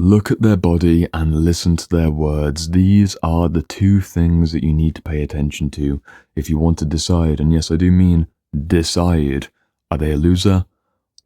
Look at their body and listen to their words. These are the two things that you need to pay attention to if you want to decide, and yes, I do mean decide, are they a loser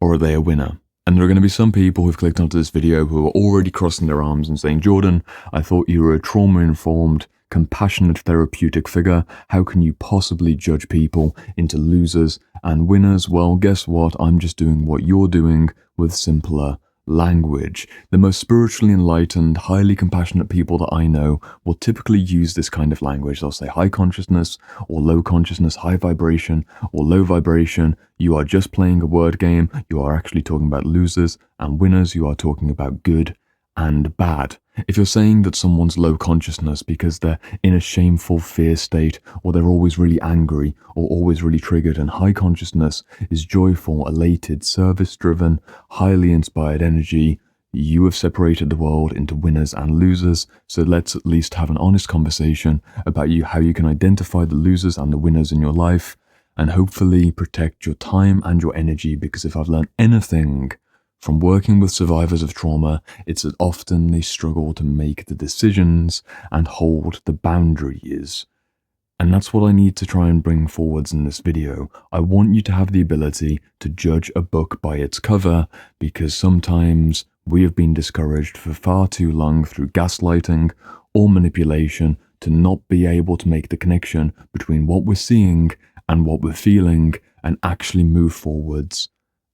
or are they a winner? And there are going to be some people who've clicked onto this video who are already crossing their arms and saying, Jordan, I thought you were a trauma-informed, compassionate, therapeutic figure. How can you possibly judge people into losers and winners? Well, guess what? I'm just doing what you're doing with simpler language. The most spiritually enlightened, highly compassionate people that I know will typically use this kind of language. They'll say high consciousness or low consciousness, high vibration or low vibration. You are just playing a word game. You are actually talking about losers and winners. You are talking about good and bad. If you're saying that someone's low consciousness because they're in a shameful fear state, or they're always really angry, or always really triggered, and high consciousness is joyful, elated, service-driven, highly inspired energy, you have separated the world into winners and losers. So let's at least have an honest conversation about how you can identify the losers and the winners in your life, and hopefully protect your time and your energy, because if I've learned anything from working with survivors of trauma, it's that often they struggle to make the decisions and hold the boundaries. And that's what I need to try and bring forwards in this video. I want you to have the ability to judge a book by its cover, because sometimes we have been discouraged for far too long through gaslighting or manipulation to not be able to make the connection between what we're seeing and what we're feeling and actually move forwards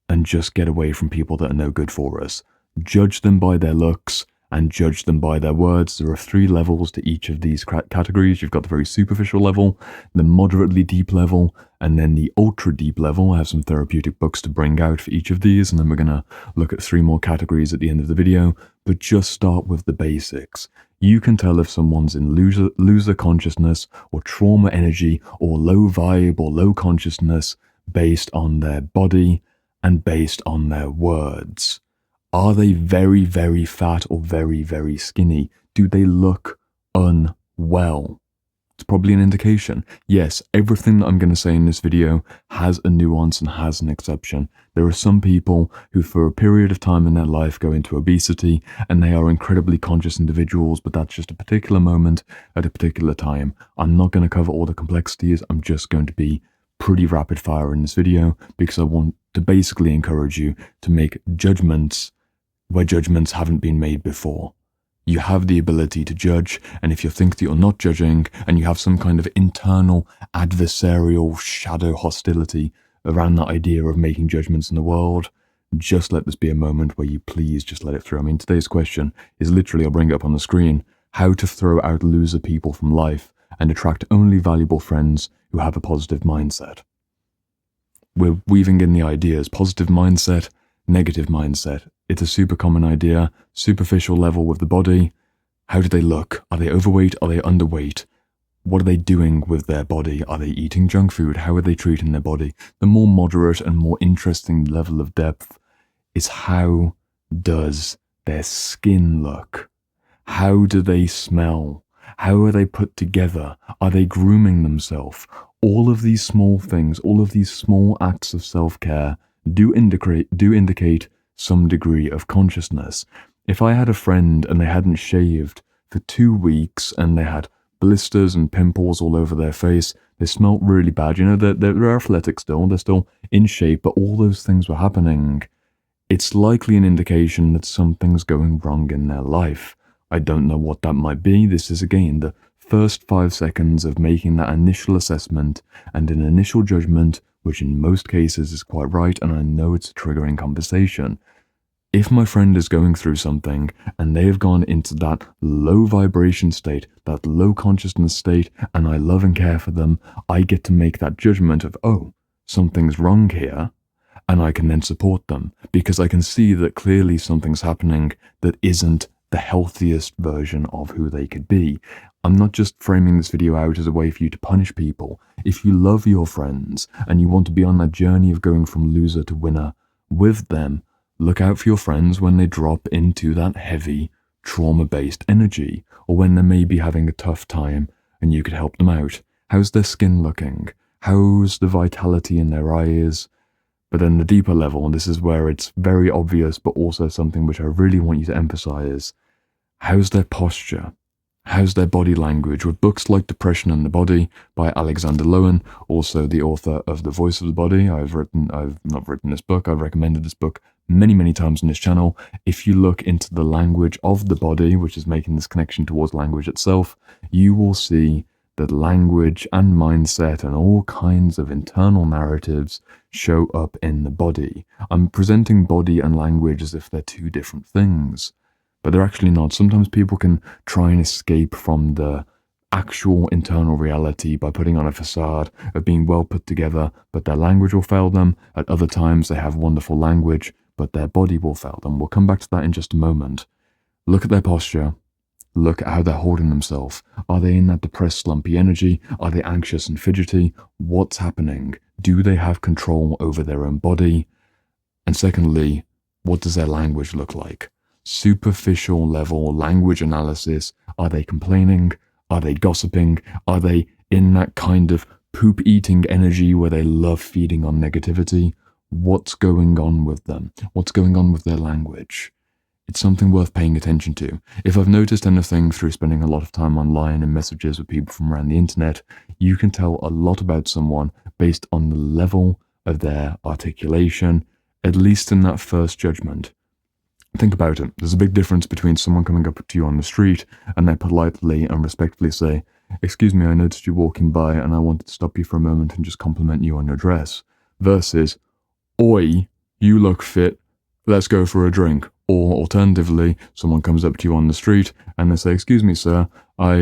and just get away from people that are no good for us. Judge them by their looks and judge them by their words. There are 3 levels to each of these categories. You've got the very superficial level, the moderately deep level, and then the ultra deep level. I have some therapeutic books to bring out for each of these, and then we're going to look at 3 more categories at the end of the video, but just start with the basics. You can tell if someone's in loser consciousness or trauma energy or low vibe or low consciousness based on their body and based on their words. Are they very, very fat or very, very skinny? Do they look unwell? It's probably an indication. Yes, everything that I'm going to say in this video has a nuance and has an exception. There are some people who for a period of time in their life go into obesity and they are incredibly conscious individuals, but that's just a particular moment at a particular time. I'm not going to cover all the complexities. I'm just going to be pretty rapid fire in this video because I want to basically encourage you to make judgments where judgments haven't been made before. You have the ability to judge, and if you think that you're not judging and you have some kind of internal adversarial shadow hostility around that idea of making judgments in the world, just let this be a moment where you please just let it through. I mean, today's question is literally, I'll bring it up on the screen, how to throw out loser people from life and attract only valuable friends who have a positive mindset. We're weaving in the ideas, positive mindset, negative mindset. It's a super common idea, superficial level with the body. How do they look? Are they overweight? Are they underweight? What are they doing with their body? Are they eating junk food? How are they treating their body? The more moderate and more interesting level of depth is how does their skin look? How do they smell? How are they put together? Are they grooming themselves? All of these small things, all of these small acts of self-care do indicate some degree of consciousness. If I had a friend and they hadn't shaved for 2 weeks and they had blisters and pimples all over their face, they smelt really bad. You know, they're athletic still, they're still in shape, but all those things were happening. It's likely an indication that something's going wrong in their life. I don't know what that might be. This is, again, the first 5 seconds of making that initial assessment and an initial judgment, which in most cases is quite right, and I know it's a triggering conversation. If my friend is going through something and they have gone into that low vibration state, that low consciousness state, and I love and care for them, I get to make that judgment of, oh, something's wrong here, and I can then support them because I can see that clearly something's happening that isn't the healthiest version of who they could be. I'm not just framing this video out as a way for you to punish people. If you love your friends and you want to be on that journey of going from loser to winner with them, look out for your friends when they drop into that heavy, trauma-based energy, or when they may be having a tough time and you could help them out. How's their skin looking? How's the vitality in their eyes? But then the deeper level, and this is where it's very obvious, but also something which I really want you to emphasize, how's their posture? How's their body language? With books like Depression and the Body by Alexander Lowen, also the author of The Voice of the Body. I've not written this book, I've recommended this book many times on this channel. If you look into the language of the body, which is making this connection towards language itself, you will see that language and mindset and all kinds of internal narratives show up in the body. I'm presenting body and language as if they're two different things, but they're actually not. Sometimes people can try and escape from the actual internal reality by putting on a facade of being well put together, but their language will fail them. At other times, they have wonderful language, but their body will fail them. We'll come back to that in just a moment. Look at their posture. Look at how they're holding themselves. Are they in that depressed, slumpy energy? Are they anxious and fidgety? What's happening? Do they have control over their own body? And secondly, what does their language look like? Superficial level language analysis. Are they complaining? Are they gossiping? Are they in that kind of poop eating energy where they love feeding on negativity? What's going on with them? What's going on with their language? It's something worth paying attention to. If I've noticed anything through spending a lot of time online and messages with people from around the internet, you can tell a lot about someone based on the level of their articulation, at least in that first judgment. Think about it. There's a big difference between someone coming up to you on the street and they politely and respectfully say, "Excuse me, I noticed you walking by and I wanted to stop you for a moment and just compliment you on your dress," versus, "Oi, you look fit, let's go for a drink." Or alternatively, someone comes up to you on the street and they say, "Excuse me, sir, I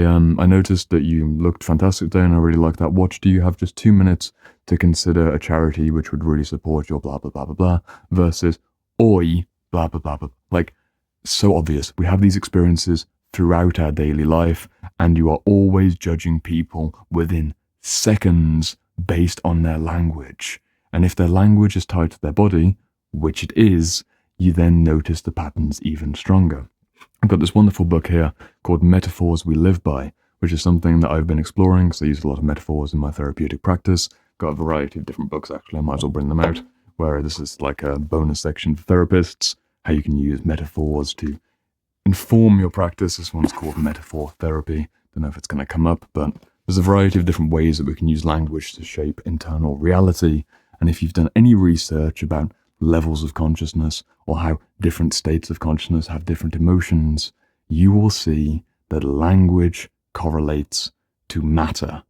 noticed that you looked fantastic today and I really like that watch. Do you have just 2 minutes to consider a charity which would really support your blah, blah, blah, blah, blah," versus, "Oi, blah, blah, blah, blah." Like, so obvious. We have these experiences throughout our daily life, and you are always judging people within seconds based on their language. And if their language is tied to their body, which it is, you then notice the patterns even stronger. I've got this wonderful book here called Metaphors We Live By, which is something that I've been exploring because I use a lot of metaphors in my therapeutic practice. Got a variety of different books, actually. I might as well bring them out, where this is like a bonus section for therapists, how you can use metaphors to inform your practice. This one's called Metaphor Therapy. Don't know if it's going to come up, but there's a variety of different ways that we can use language to shape internal reality. And if you've done any research about levels of consciousness or how different states of consciousness have different emotions, you will see that language correlates to matter.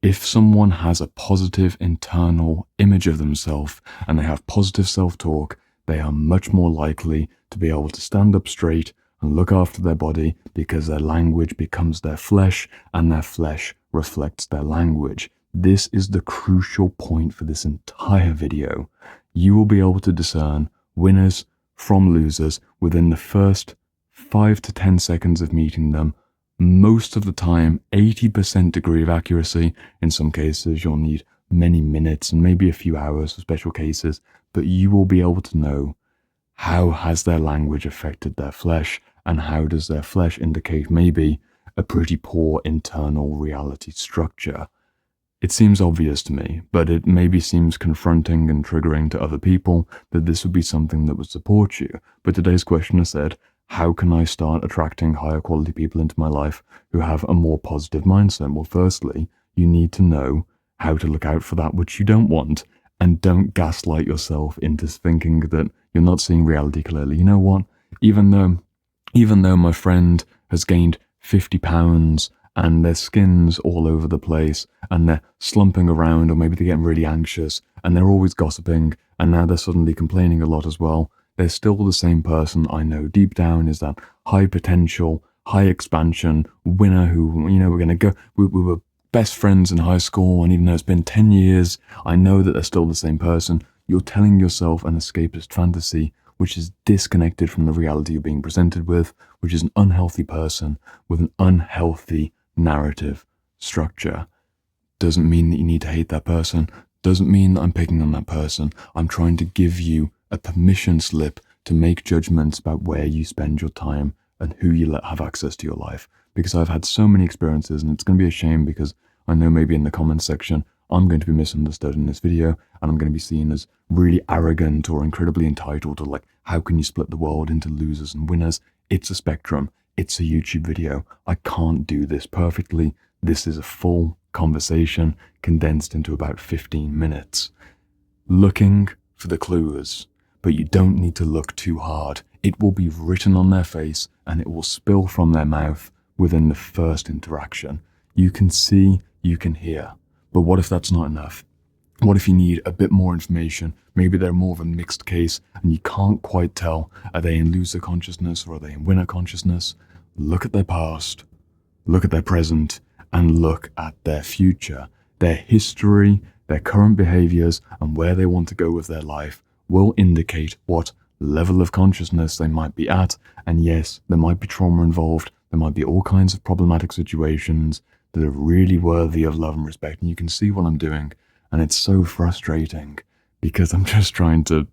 If someone has a positive internal image of themselves and they have positive self-talk, they are much more likely to be able to stand up straight and look after their body because their language becomes their flesh and their flesh reflects their language. This is the crucial point for this entire video. You will be able to discern winners from losers within the first 5 to 10 seconds of meeting them. Most of the time, 80% degree of accuracy. In some cases, you'll need many minutes and maybe a few hours for special cases, but you will be able to know how has their language affected their flesh and how does their flesh indicate maybe a pretty poor internal reality structure. It seems obvious to me, but it maybe seems confronting and triggering to other people that this would be something that would support you. But today's questioner said, how can I start attracting higher quality people into my life who have a more positive mindset? Well, firstly, you need to know how to look out for that which you don't want, and don't gaslight yourself into thinking that you're not seeing reality clearly. You know what? Even though my friend has gained 50 pounds and their skin's all over the place and they're slumping around, or maybe they're getting really anxious and they're always gossiping and now they're suddenly complaining a lot as well, they're still the same person I know deep down is that high potential, high expansion winner who, we were best friends in high school, and even though it's been 10 years, I know that they're still the same person. You're telling yourself an escapist fantasy, which is disconnected from the reality you're being presented with, which is an unhealthy person with an unhealthy narrative structure. Doesn't mean that you need to hate that person. Doesn't mean that I'm picking on that person. I'm trying to give you a permission slip to make judgments about where you spend your time and who you let have access to your life. Because I've had so many experiences, and it's going to be a shame because I know maybe in the comments section I'm going to be misunderstood in this video, and I'm going to be seen as really arrogant or incredibly entitled, or like, how can you split the world into losers and winners? It's a spectrum. It's a YouTube video. I can't do this perfectly. This is a full conversation condensed into about 15 minutes. Looking for the clues, but you don't need to look too hard. It will be written on their face and it will spill from their mouth within the first interaction. You can see, you can hear. But what if that's not enough? What if you need a bit more information? Maybe they're more of a mixed case and you can't quite tell, are they in loser consciousness or are they in winner consciousness? Look at their past, look at their present, and look at their future. Their history, their current behaviors, and where they want to go with their life will indicate what level of consciousness they might be at. And yes, there might be trauma involved. There might be all kinds of problematic situations that are really worthy of love and respect. And you can see what I'm doing. And it's so frustrating because I'm just trying to...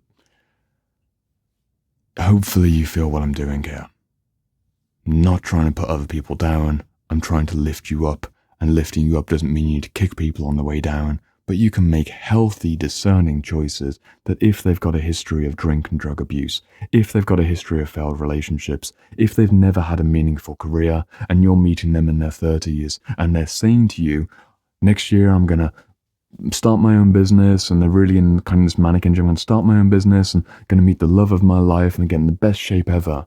Hopefully you feel what I'm doing here. I'm not trying to put other people down. I'm trying to lift you up. And lifting you up doesn't mean you need to kick people on the way down. But you can make healthy, discerning choices that if they've got a history of drink and drug abuse, if they've got a history of failed relationships, if they've never had a meaningful career and you're meeting them in their 30s and they're saying to you, next year I'm going to start my own business, and they're really in kind of this manic energy, I'm going to start my own business and going to meet the love of my life and get in the best shape ever.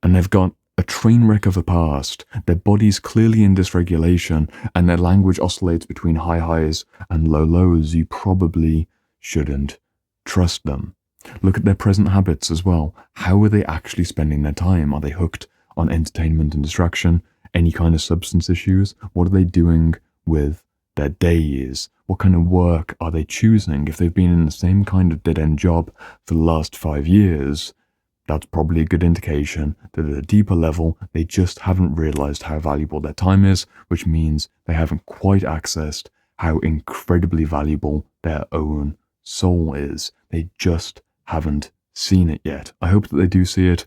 And they've got a train wreck of a past, their body's clearly in dysregulation, and their language oscillates between high highs and low lows. You probably shouldn't trust them. Look at their present habits as well. How are they actually spending their time? Are they hooked on entertainment and distraction? Any kind of substance issues? What are they doing with their days? What kind of work are they choosing? If they've been in the same kind of dead-end job for the last 5 years, that's probably a good indication that at a deeper level, they just haven't realized how valuable their time is, which means they haven't quite accessed how incredibly valuable their own soul is. They just haven't seen it yet. I hope that they do see it,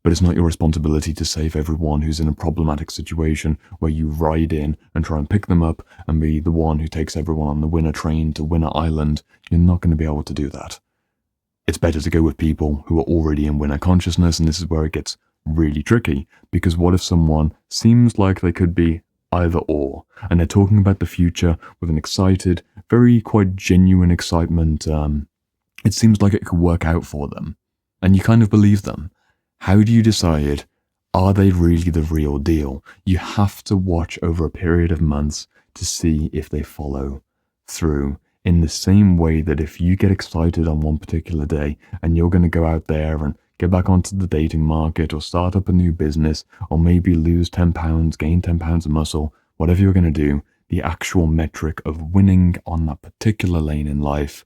but it's not your responsibility to save everyone who's in a problematic situation where you ride in and try and pick them up and be the one who takes everyone on the winner train to Winner Island. You're not going to be able to do that. It's better to go with people who are already in winner consciousness, and this is where it gets really tricky, because what if someone seems like they could be either or, and they're talking about the future with an excited, very quite genuine excitement. It seems like it could work out for them, and you kind of believe them. How do you decide, are they really the real deal? You have to watch over a period of months to see if they follow through. In the same way that if you get excited on one particular day and you're going to go out there and get back onto the dating market or start up a new business or maybe lose 10 pounds, gain 10 pounds of muscle, whatever you're going to do, the actual metric of winning on that particular lane in life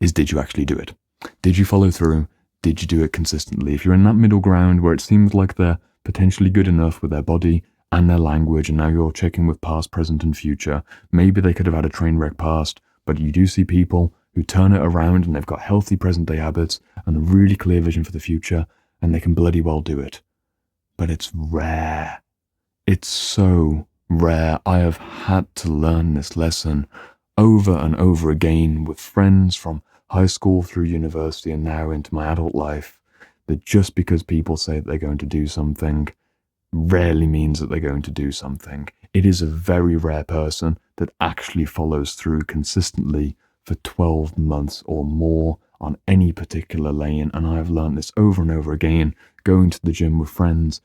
is, did you actually do it? Did you follow through? Did you do it consistently? If you're in that middle ground where it seems like they're potentially good enough with their body and their language, and now you're checking with past, present, and future, maybe they could have had a train wreck past, but you do see people who turn it around and they've got healthy present-day habits and a really clear vision for the future, and they can bloody well do it. But it's rare. It's so rare. I have had to learn this lesson over and over again with friends from high school through university and now into my adult life, that just because people say that they're going to do something rarely means that they're going to do something. It is a very rare person that actually follows through consistently for 12 months or more on any particular lane. And I have learned this over and over again, going to the gym with friends,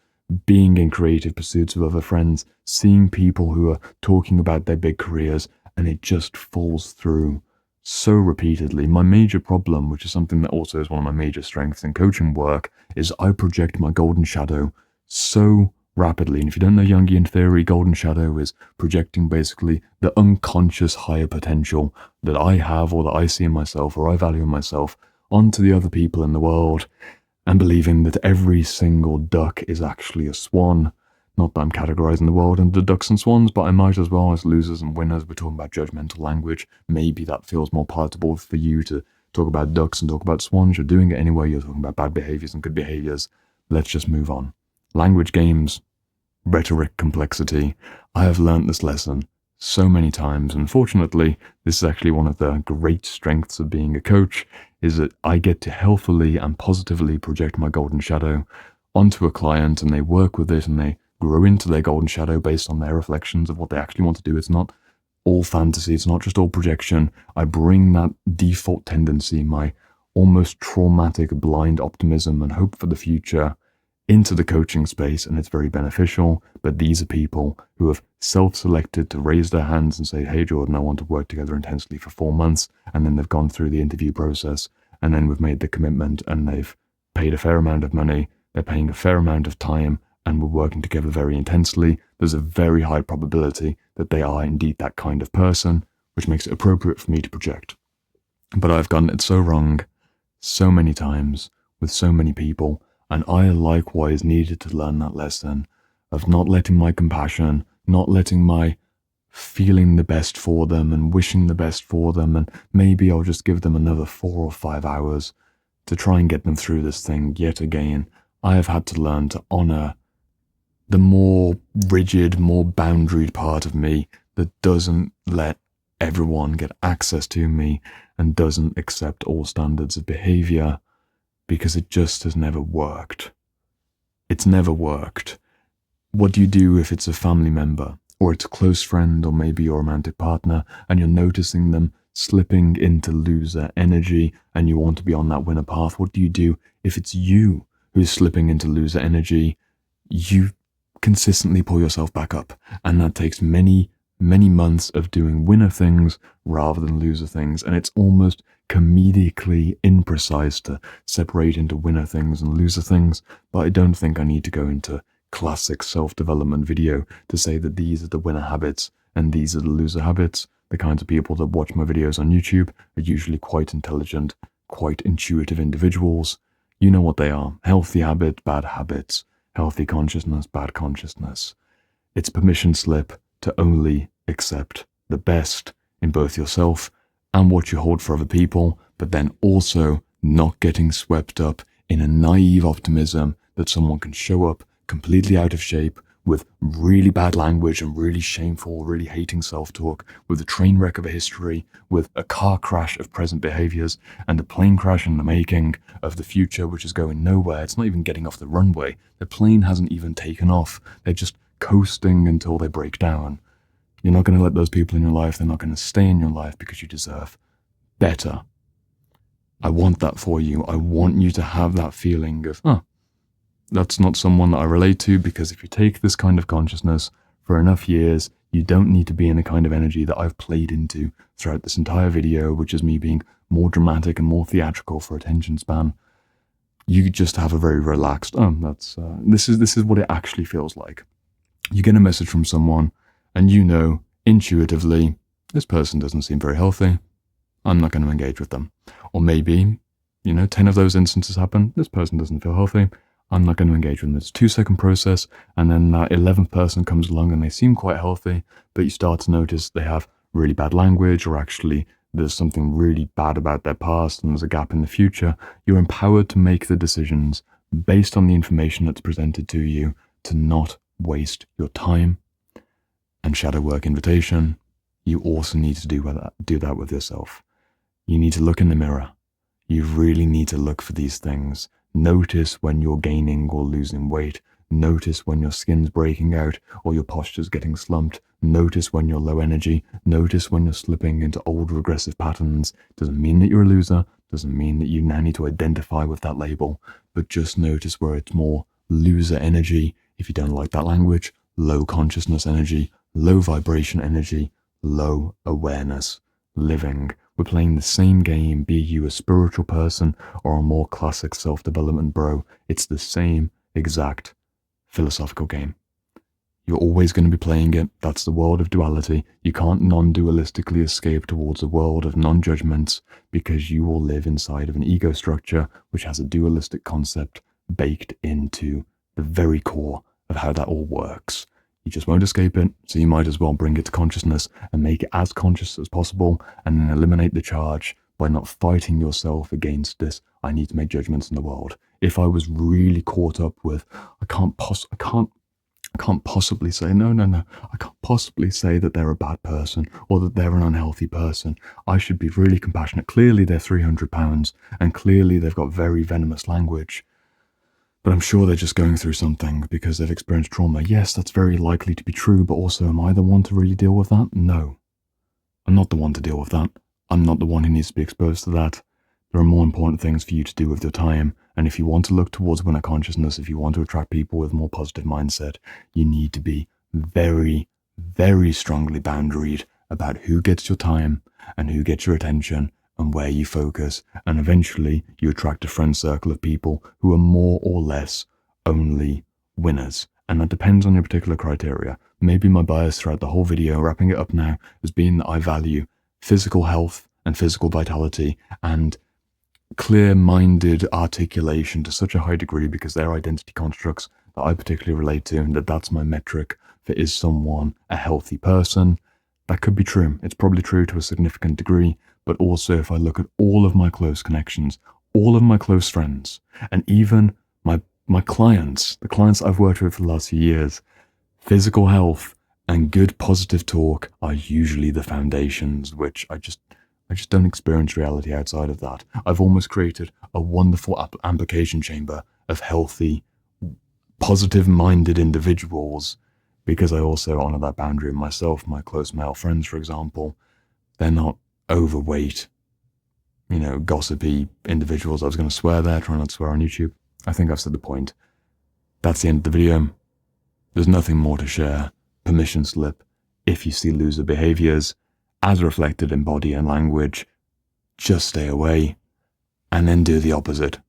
being in creative pursuits with other friends, seeing people who are talking about their big careers, and it just falls through so repeatedly. My major problem, which is something that also is one of my major strengths in coaching work, is I project my golden shadow so rapidly. And if you don't know Jungian theory, golden shadow is projecting basically the unconscious higher potential that I have or that I see in myself or I value in myself onto the other people in the world, and believing that every single duck is actually a swan. Not that I'm categorizing the world into ducks and swans, but I might as well, as losers and winners. We're talking about judgmental language. Maybe that feels more palatable for you to talk about ducks and talk about swans. You're doing it anyway. You're talking about bad behaviors and good behaviors. Let's just move on. Language games, rhetoric complexity. I have learnt this lesson so many times. Unfortunately, this is actually one of the great strengths of being a coach, is that I get to healthily and positively project my golden shadow onto a client, and they work with it and they grow into their golden shadow based on their reflections of what they actually want to do. It's not all fantasy, it's not just all projection. I bring that default tendency, my almost traumatic blind optimism and hope for the future, into the coaching space, and it's very beneficial. But these are people who have self-selected to raise their hands and say, hey Jordan, I want to work together intensely for 4 months, and then they've gone through the interview process, and then we've made the commitment, and they've paid a fair amount of money, they're paying a fair amount of time, and we're working together very intensely. There's a very high probability that they are indeed that kind of person, which makes it appropriate for me to project. But I've gotten it so wrong so many times with so many people, and I likewise needed to learn that lesson of not letting my compassion, not letting my feeling the best for them and wishing the best for them, and maybe I'll just give them another 4 or 5 hours to try and get them through this thing yet again. I have had to learn to honor the more rigid, more boundaried part of me that doesn't let everyone get access to me and doesn't accept all standards of behavior, because it just has never worked. It's never worked. What do you do if it's a family member, or it's a close friend, or maybe your romantic partner, and you're noticing them slipping into loser energy and you want to be on that winner path? What do you do if it's you who's slipping into loser energy? You consistently pull yourself back up, and that takes many months of doing winner things rather than loser things, and it's almost comedically imprecise to separate into winner things and loser things. But I don't think I need to go into classic self-development video to say that these are the winner habits and these are the loser habits. The kinds of people that watch my videos on YouTube are usually quite intelligent, quite intuitive individuals. You know what they are: healthy habit, bad habits, healthy consciousness, bad consciousness. It's permission slip to only accept the best in both yourself and what you hold for other people, but then also not getting swept up in a naive optimism that someone can show up completely out of shape with really bad language and really shameful, really hating self-talk, with a train wreck of a history, with a car crash of present behaviors, and a plane crash in the making of the future, which is going nowhere. It's not even getting off the runway. The plane hasn't even taken off. They're just coasting until they break down. You're not going to let those people in your life. They're not going to stay in your life, because you deserve better. I want that for you. I want you to have that feeling of, that's not someone that I relate to, because if you take this kind of consciousness for enough years, you don't need to be in the kind of energy that I've played into throughout this entire video, which is me being more dramatic and more theatrical for attention span. You just have a very relaxed, this is what it actually feels like. You get a message from someone and you know intuitively, this person doesn't seem very healthy. I'm not going to engage with them. Or maybe, 10 of those instances happen. This person doesn't feel healthy. I'm not going to engage with them. It's a 2-second process, and then that 11th person comes along and they seem quite healthy, but you start to notice they have really bad language, or actually there's something really bad about their past and there's a gap in the future. You're empowered to make the decisions based on the information that's presented to you, to not waste your time. And shadow work invitation, you also need to do that with yourself. You need to look in the mirror. You really need to look for these things. Notice when you're gaining or losing weight. Notice when your skin's breaking out or your posture's getting slumped. Notice when you're low energy. Notice when you're slipping into old regressive patterns. Doesn't mean that you're a loser. Doesn't mean that you now need to identify with that label. But just notice where it's more loser energy, if you don't like that language, low consciousness energy, low vibration energy, low awareness living. We're playing the same game, be you a spiritual person or a more classic self-development bro. It's the same exact philosophical game. You're always going to be playing it. That's the world of duality. You can't non-dualistically escape towards a world of non-judgments, because you will live inside of an ego structure which has a dualistic concept baked into the very core of how that all works. You just won't escape it, so you might as well bring it to consciousness and make it as conscious as possible, and then eliminate the charge by not fighting yourself against this, I need to make judgments in the world. If I was really caught up with, I can't can't possibly say, no, I can't possibly say that they're a bad person or that they're an unhealthy person. I should be really compassionate. Clearly they're 300 pounds and clearly they've got very venomous language. But I'm sure they're just going through something because they've experienced trauma. Yes, that's very likely to be true, but also am I the one to really deal with that? No. I'm not the one to deal with that. I'm not the one who needs to be exposed to that. There are more important things for you to do with your time. And if you want to look towards winner consciousness, if you want to attract people with more positive mindset, you need to be very, very strongly boundaried about who gets your time and who gets your attention and where you focus. And eventually you attract a friend circle of people who are more or less only winners. And that depends on your particular criteria. Maybe my bias throughout the whole video, wrapping it up now, has been that I value physical health and physical vitality and clear-minded articulation to such a high degree because they're identity constructs that I particularly relate to, and that's my metric for is someone a healthy person. That could be true. It's probably true to a significant degree, but also if I look at all of my close connections, all of my close friends, and even my clients, the clients I've worked with for the last few years, physical health and good positive talk are usually the foundations, which I just don't experience reality outside of that. I've almost created a wonderful application chamber of healthy, positive-minded individuals because I also honor that boundary of myself. My close male friends, for example, they're not overweight, gossipy individuals. I was going to swear there, try not to swear on YouTube. I think I've said the point. That's the end of the video. There's nothing more to share. Permission slip. If you see loser behaviors, as reflected in body and language, just stay away and then do the opposite.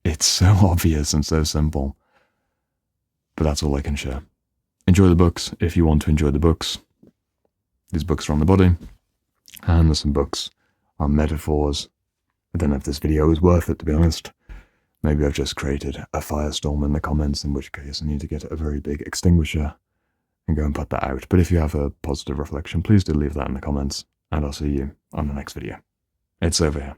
It's so obvious and so simple. But that's all I can share. Enjoy the books if you want to enjoy the books. These books are on the body. And there's some books on metaphors. I don't know if this video is worth it, to be honest. Maybe I've just created a firestorm in the comments, in which case I need to get a very big extinguisher and go and put that out. But if you have a positive reflection, please do leave that in the comments, and I'll see you on the next video. It's over here.